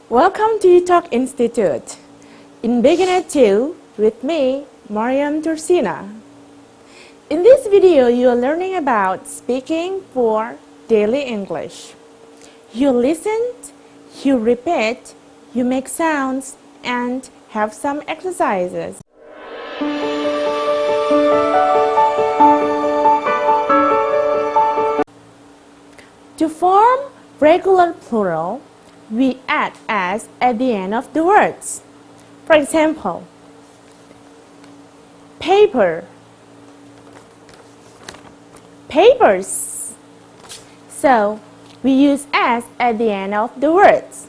Welcome to eTalk Institute. In Beginner 2 with me, Mariam Tursina. In this video, you are learning about speaking for daily English. You listen, you repeat, you make sounds, and have some exercises. To form regular plural, we add s at the end of the words. For example, paper, papers. So, we use s at the end of the words.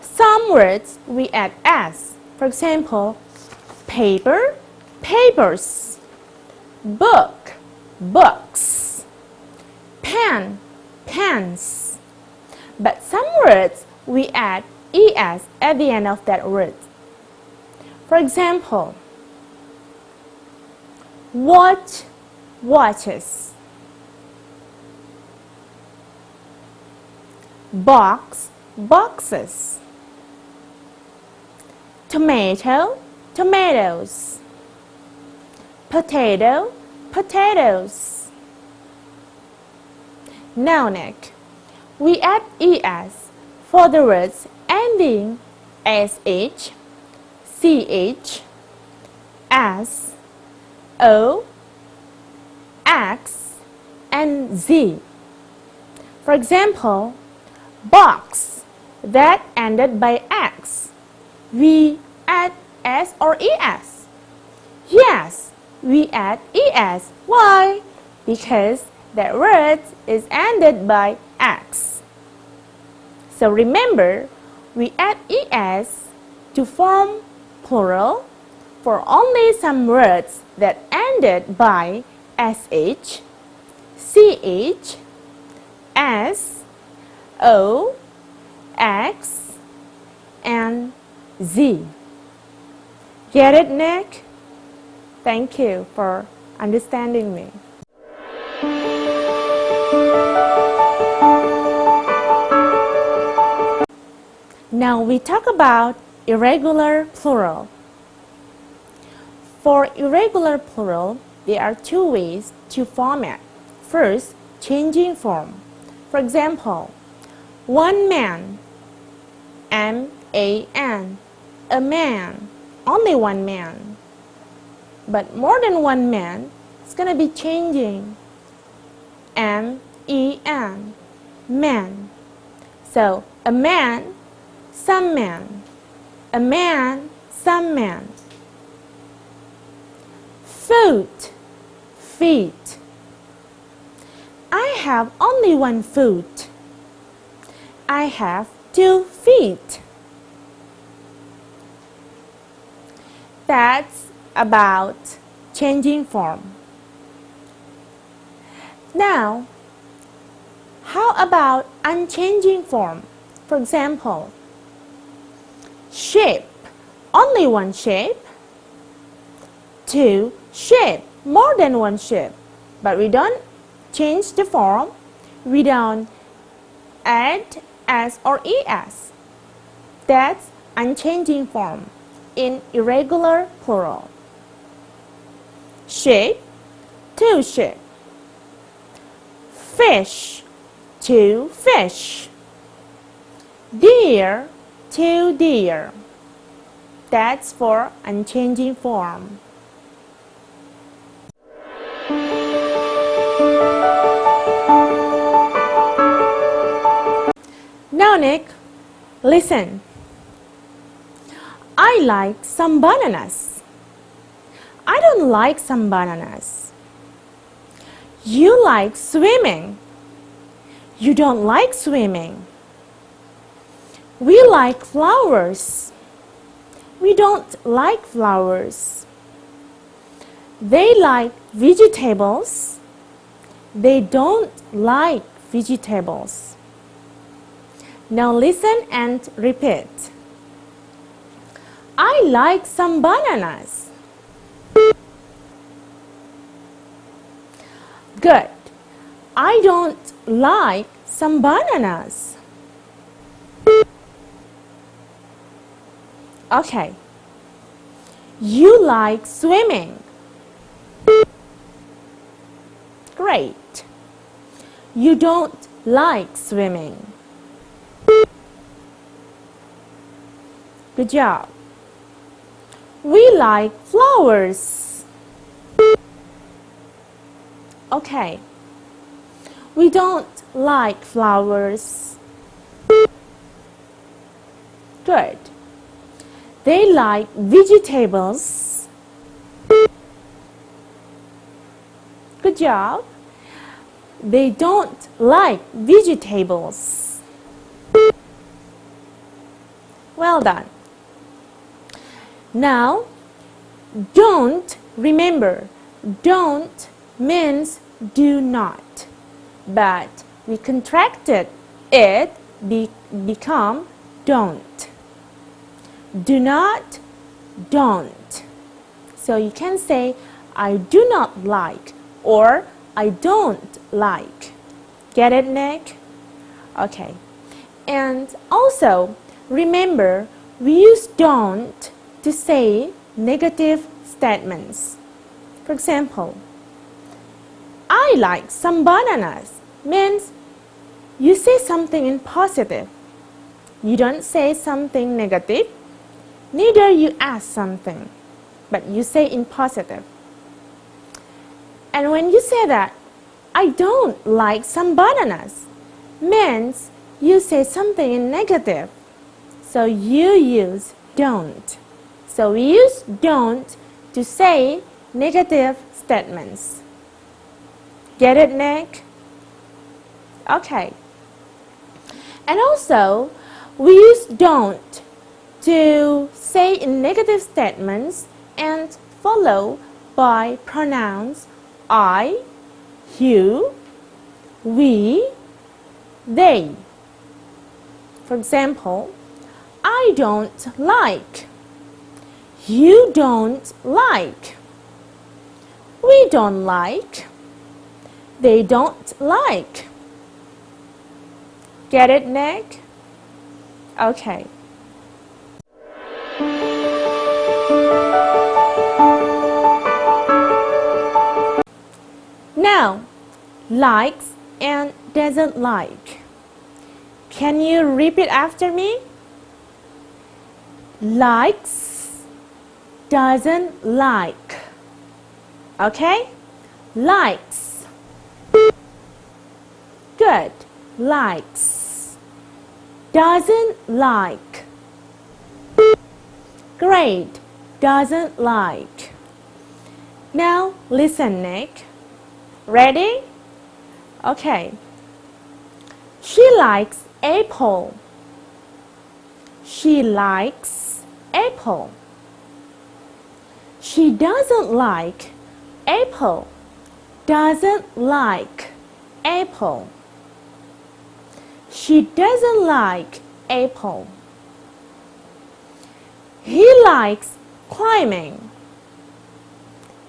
Some words we add s. For example, paper, papers, book, books, pen, pens. But some words we add es at the end of that word. For example, watch, watches, box, boxes, tomato, tomatoes, potato, potatoes. Now next, we add es for the words ending sh, ch, s, o, x, and z. For example, box that ended by x, we add s or es. Yes, we add es. Why? Because that word is ended by x. So remember, we add es to form plural for only some words that ended by sh, ch, s, o, x, and z. Get it, Nick? Thank you for understanding me. Now we talk about irregular plural. For irregular plural, there are two ways to form it. First, changing form. For example, one man, M-A-N, a man, only one man. But more than one man, it's going to be changing, M-E-N, man. So, a man, some man, a man, some man. Foot, feet. I have only one foot. I have 2 feet. That's about changing form. Now, how about unchanging form? For example, shape, only one shape. 2 shape, more than one shape. But we don't change the form. We don't add s or es. That's unchanging form in irregular plural. Shape, 2 shape. Fish, 2 fish. Deer, 2 deer. That's for unchanging form. Now Nick, listen. I like some bananas. I don't like some bananas. You like swimming. You don't like swimming. We like flowers. We don't like flowers. They like vegetables. They don't like vegetables. Now listen and repeat. I like some bananas. Good. I don't like some bananas. Okay. You like swimming. Great. You don't like swimming. Good job. We like flowers. Okay. We don't like flowers. Good. They like vegetables. Good job. They don't like vegetables. Well done. Now, don't, remember, don't means do not, but we contracted it become don't. Do not, don't. So you can say I do not like or I don't like. Get it, Nick? Okay. And also, remember, we use don't to say negative statements. For example, I like some bananas means you say something in positive. You don't say something negative, neither you ask something, but you say in positive. And when you say that, I don't like some bananas, means you say something in negative. So you use don't. So we use don't to say negative statements. Get it, Nick? Okay. And also, we use don't to say in negative statements and follow by pronouns I, you, we, they. For example, I don't like. You don't like. We don't like. They don't like. Get it, Nick? Okay. Now, likes and doesn't like. Can you repeat after me? Likes, doesn't like. Okay? Likes. Good. Likes. Doesn't like. Great. Doesn't like. Now listen, Nick. Ready? Okay. She likes apple. She likes apple. She doesn't like apple. Doesn't like apple. She doesn't like apple. He likes climbing.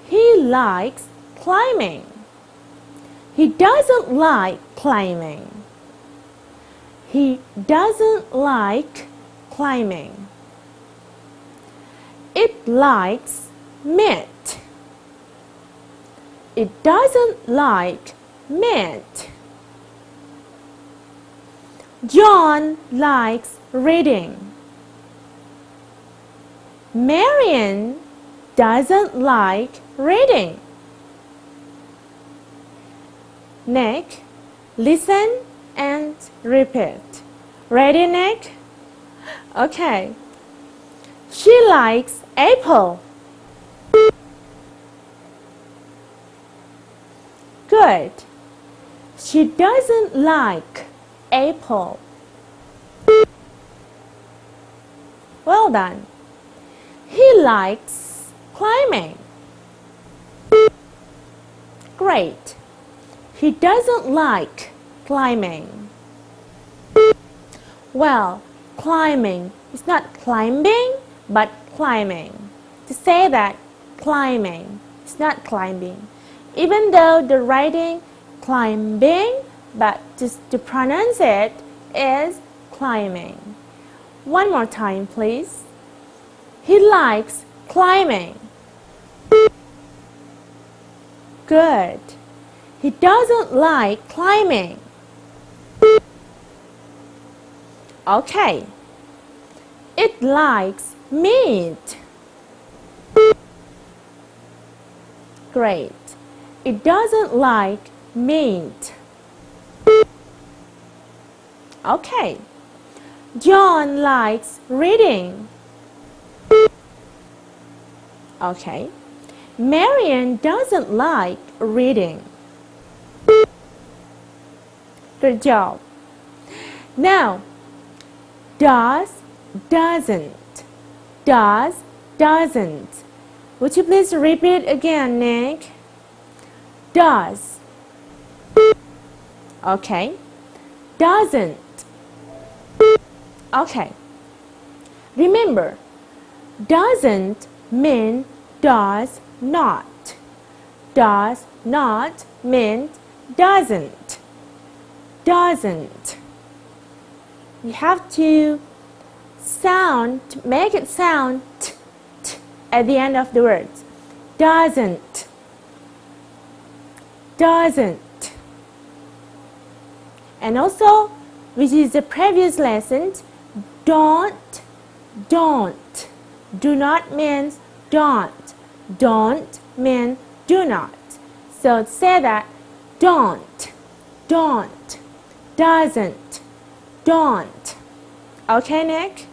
He likes climbing. He doesn't like climbing. He doesn't like climbing. It likes meat. It doesn't like meat. John likes reading. Marian doesn't like reading. Nick, listen and repeat. Ready, Nick? Okay. She likes apple. Good. She doesn't like apple. Well done. He likes climbing. Great. He doesn't like climbing. Well, climbing is not climbing, but climbing. To say that climbing is not climbing. Even though the writing climbing, but just to pronounce it is climbing. One more time, please. He likes climbing. Good. He doesn't like climbing. Okay. It likes meat. Great. It doesn't like meat. Okay. John likes reading. Okay. Marian doesn't like reading. Good job. Now, does, doesn't. Does, doesn't. Would you please repeat again, Nick? Does. Okay. Doesn't. Okay. Remember, doesn't mean does not. Does not mean doesn't. Doesn't. You have to make it sound t, t at the end of the words. Doesn't. Doesn't. And also, which is the previous lesson, don't. Do not means don't. Don't mean do not. So say that don't, doesn't, don't. Okay, Nick?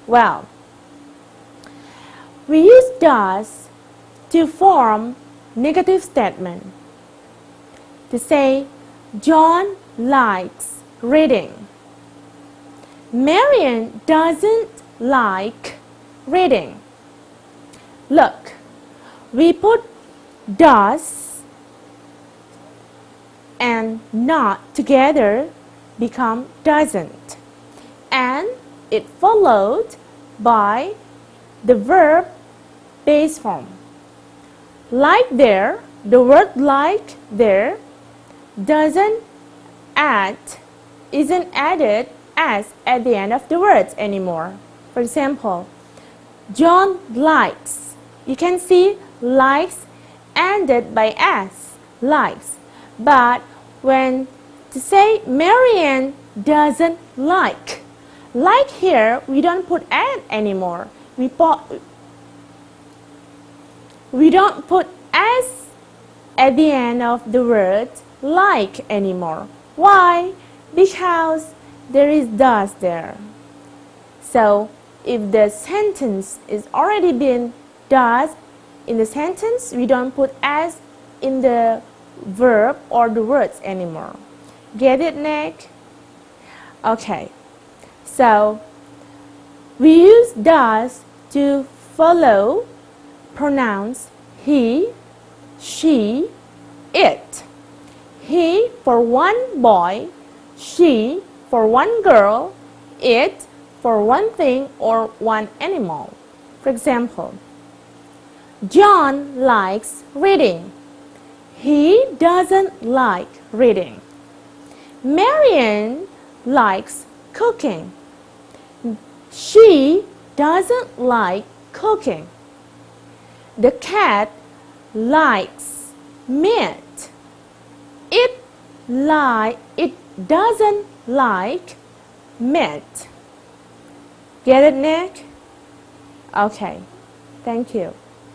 Well, we use does to form negative statement. To say, John likes reading. Marian doesn't like reading. Look, we put does and not together become doesn't, and it followed by the verb base form. Like there, the word like there isn't added as at the end of the words anymore. For example, John likes. You can see likes ended by s, likes. But when to say Marian doesn't like here, we don't put an anymore. We don't put s at the end of the word like anymore. Why? Because there is does there. So if the sentence is already been does in the sentence, we don't put as in the verb or the words anymore. Get it, Nick? Okay. So we use does to follow pronouns he, she, it. He for one boy, she for one girl, it for one thing or one animal. For example, John likes reading. He doesn't like reading. Marian likes cooking. She doesn't like cooking. The cat likes meat. It doesn't like meat. Get it, Nick? Okay, thank you.